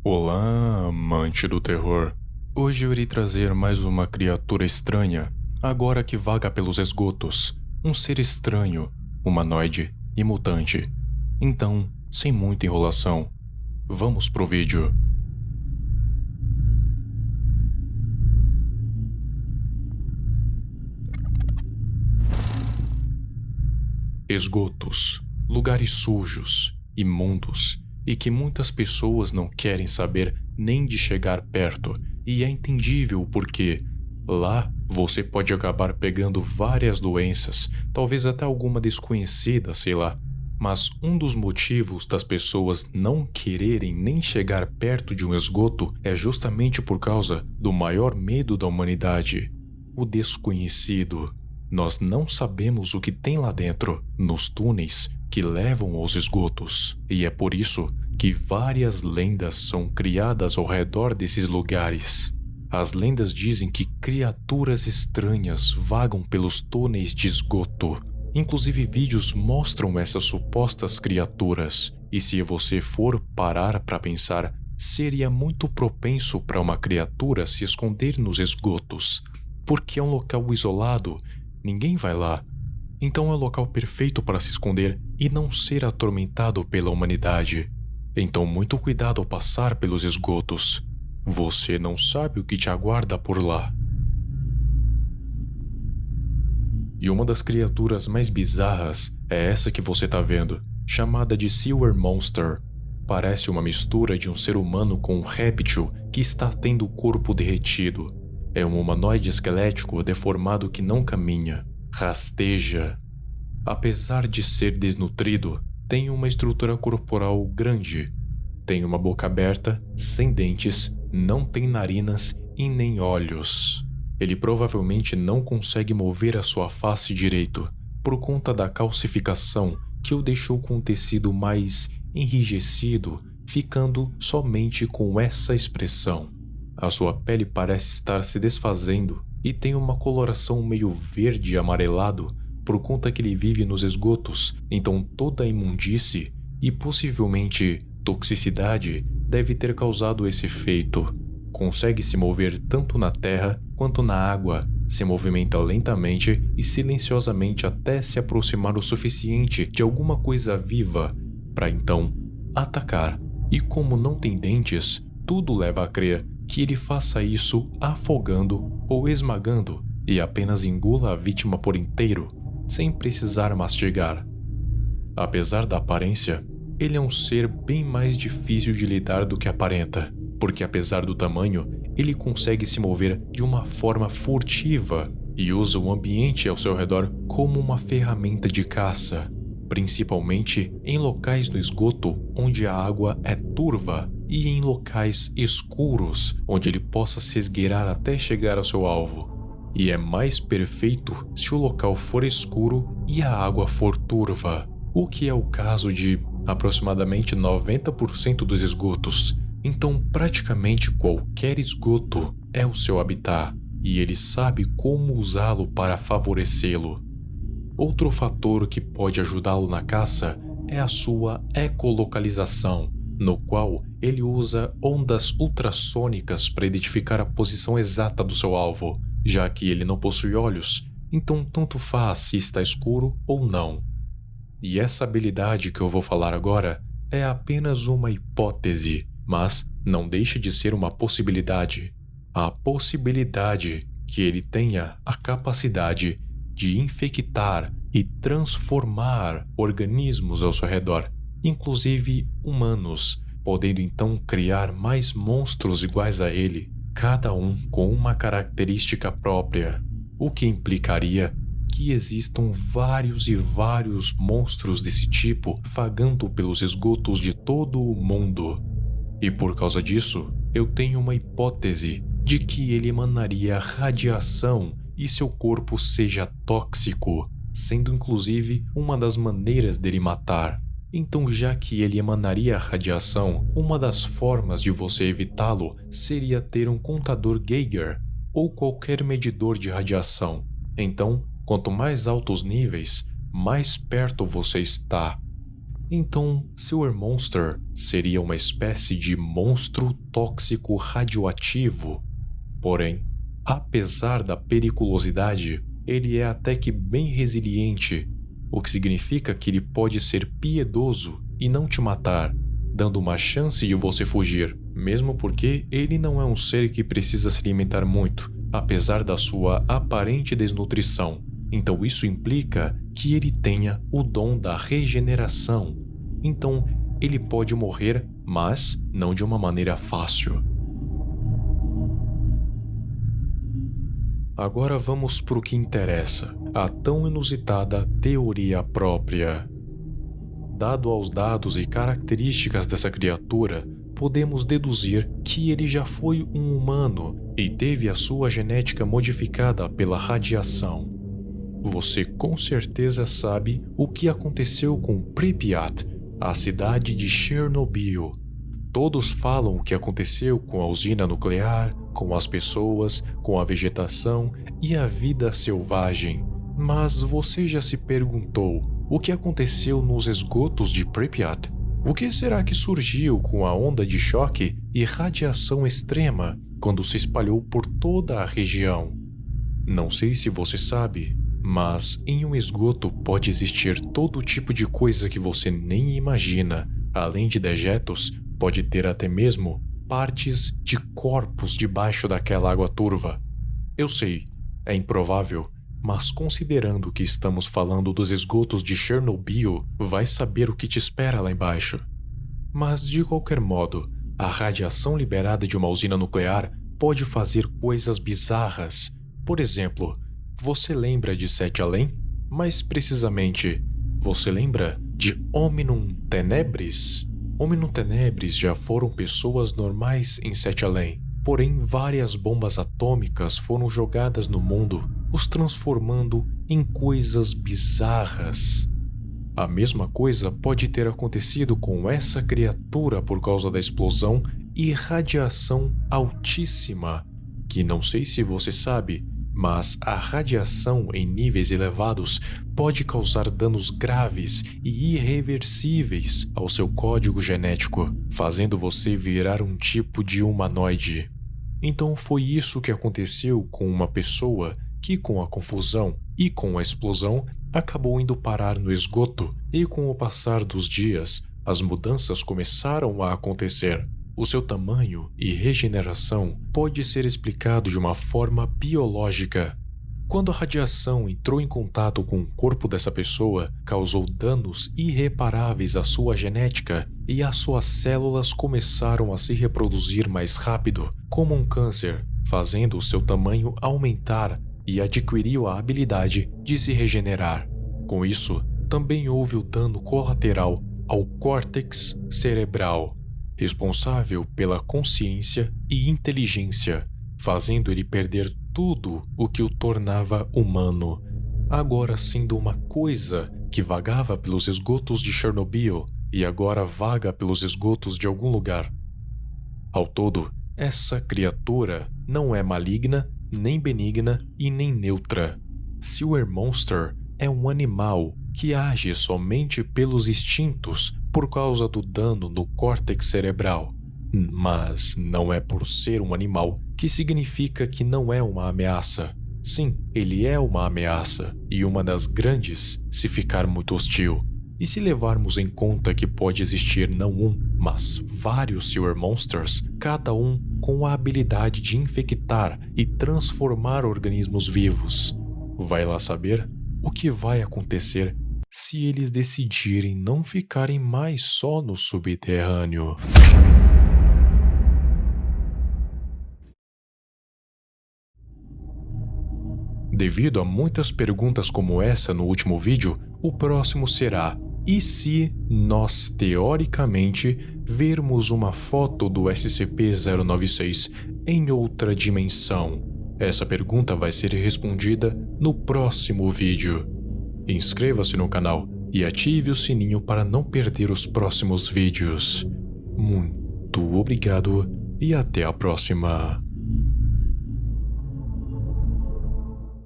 Olá, amante do terror. Hoje eu irei trazer mais uma criatura estranha, agora que vaga pelos esgotos. Um ser estranho, humanoide e mutante. Então, sem muita enrolação, vamos pro vídeo. Esgotos, lugares sujos, imundos e que muitas pessoas não querem saber nem de chegar perto, e é entendível porque lá você pode acabar pegando várias doenças, talvez até alguma desconhecida, sei lá. Mas um dos motivos das pessoas não quererem nem chegar perto de um esgoto é justamente por causa do maior medo da humanidade: o desconhecido. Nós não sabemos o que tem lá dentro, nos túneis que levam aos esgotos, e é por isso que várias lendas são criadas ao redor desses lugares. As lendas dizem que criaturas estranhas vagam pelos túneis de esgoto. Inclusive vídeos mostram essas supostas criaturas, e se você for parar para pensar, seria muito propenso para uma criatura se esconder nos esgotos, porque é um local isolado. Ninguém vai lá. Então é o local perfeito para se esconder e não ser atormentado pela humanidade. Então muito cuidado ao passar pelos esgotos. Você não sabe o que te aguarda por lá. E uma das criaturas mais bizarras é essa que você está vendo, chamada de Sewer Monster. Parece uma mistura de um ser humano com um réptil que está tendo o corpo derretido. É um humanoide esquelético deformado que não caminha, rasteja. Apesar de ser desnutrido, tem uma estrutura corporal grande. Tem uma boca aberta, sem dentes, não tem narinas e nem olhos. Ele provavelmente não consegue mover a sua face direito, por conta da calcificação que o deixou com o tecido mais enrijecido, ficando somente com essa expressão. A sua pele parece estar se desfazendo e tem uma coloração meio verde amarelado por conta que ele vive nos esgotos, então toda a imundície e possivelmente toxicidade deve ter causado esse efeito. Consegue se mover tanto na terra quanto na água, se movimenta lentamente e silenciosamente até se aproximar o suficiente de alguma coisa viva para então atacar. E como não tem dentes, tudo leva a crer que ele faça isso afogando ou esmagando e apenas engula a vítima por inteiro, sem precisar mastigar. Apesar da aparência, ele é um ser bem mais difícil de lidar do que aparenta, porque apesar do tamanho, ele consegue se mover de uma forma furtiva e usa o ambiente ao seu redor como uma ferramenta de caça, principalmente em locais no esgoto onde a água é turva e em locais escuros onde ele possa se esgueirar até chegar ao seu alvo. E é mais perfeito se o local for escuro e a água for turva, o que é o caso de aproximadamente 90% dos esgotos. Então praticamente qualquer esgoto é o seu habitat, e ele sabe como usá-lo para favorecê-lo. Outro fator que pode ajudá-lo na caça é a sua ecolocalização, no qual ele usa ondas ultrassônicas para identificar a posição exata do seu alvo, já que ele não possui olhos, então tanto faz se está escuro ou não. E essa habilidade que eu vou falar agora é apenas uma hipótese, mas não deixa de ser uma possibilidade. A possibilidade que ele tenha a capacidade de infectar e transformar organismos ao seu redor, inclusive humanos, podendo então criar mais monstros iguais a ele, cada um com uma característica própria, o que implicaria que existam vários e vários monstros desse tipo vagando pelos esgotos de todo o mundo. E por causa disso, eu tenho uma hipótese de que ele emanaria radiação e seu corpo seja tóxico, sendo inclusive uma das maneiras dele matar. Então, já que ele emanaria radiação, uma das formas de você evitá-lo seria ter um contador Geiger ou qualquer medidor de radiação. Então, quanto mais altos níveis, mais perto você está. Então, Sewer Monster seria uma espécie de monstro tóxico radioativo. Porém, apesar da periculosidade, ele é até que bem resiliente, o que significa que ele pode ser piedoso e não te matar, dando uma chance de você fugir, mesmo porque ele não é um ser que precisa se alimentar muito, apesar da sua aparente desnutrição. Então isso implica que ele tenha o dom da regeneração. Então ele pode morrer, mas não de uma maneira fácil. Agora vamos para o que interessa, a tão inusitada teoria própria. Dado aos dados e características dessa criatura, podemos deduzir que ele já foi um humano e teve a sua genética modificada pela radiação. Você com certeza sabe o que aconteceu com Pripyat, a cidade de Chernobyl. Todos falam o que aconteceu com a usina nuclear, com as pessoas, com a vegetação e a vida selvagem. Mas você já se perguntou o que aconteceu nos esgotos de Pripyat? O que será que surgiu com a onda de choque e radiação extrema quando se espalhou por toda a região? Não sei se você sabe, mas em um esgoto pode existir todo tipo de coisa que você nem imagina. Além de dejetos, pode ter até mesmo partes de corpos debaixo daquela água turva. Eu sei, é improvável, mas considerando que estamos falando dos esgotos de Chernobyl, vai saber o que te espera lá embaixo. Mas, de qualquer modo, a radiação liberada de uma usina nuclear pode fazer coisas bizarras. Por exemplo, você lembra de Sete Além? Mais precisamente, você lembra de Hominum Tenebris? Hominum Tenebris já foram pessoas normais em Sete Além, porém várias bombas atômicas foram jogadas no mundo, os transformando em coisas bizarras. A mesma coisa pode ter acontecido com essa criatura por causa da explosão e radiação altíssima, que não sei se você sabe, mas a radiação em níveis elevados pode causar danos graves e irreversíveis ao seu código genético, fazendo você virar um tipo de humanoide. Então foi isso que aconteceu com uma pessoa que, com a confusão e com a explosão, acabou indo parar no esgoto, e com o passar dos dias, as mudanças começaram a acontecer. O seu tamanho e regeneração pode ser explicado de uma forma biológica. Quando a radiação entrou em contato com o corpo dessa pessoa, causou danos irreparáveis à sua genética e as suas células começaram a se reproduzir mais rápido, como um câncer, fazendo o seu tamanho aumentar e adquiriu a habilidade de se regenerar. Com isso, também houve o dano colateral ao córtex cerebral, responsável pela consciência e inteligência, fazendo ele perder tudo o que o tornava humano, agora sendo uma coisa que vagava pelos esgotos de Chernobyl e agora vaga pelos esgotos de algum lugar. Ao todo, essa criatura não é maligna, nem benigna e nem neutra. Sewer Monster é um animal que age somente pelos instintos por causa do dano no córtex cerebral. Mas não é por ser um animal que significa que não é uma ameaça. Sim, ele é uma ameaça, e uma das grandes se ficar muito hostil. E se levarmos em conta que pode existir não um, mas vários Sewer Monsters, cada um com a habilidade de infectar e transformar organismos vivos. Vai lá saber o que vai acontecer se eles decidirem não ficarem mais só no subterrâneo. Devido a muitas perguntas como essa no último vídeo, o próximo será: e se nós teoricamente vermos uma foto do SCP-096 em outra dimensão? Essa pergunta vai ser respondida no próximo vídeo. Inscreva-se no canal e ative o sininho para não perder os próximos vídeos. Muito obrigado e até a próxima.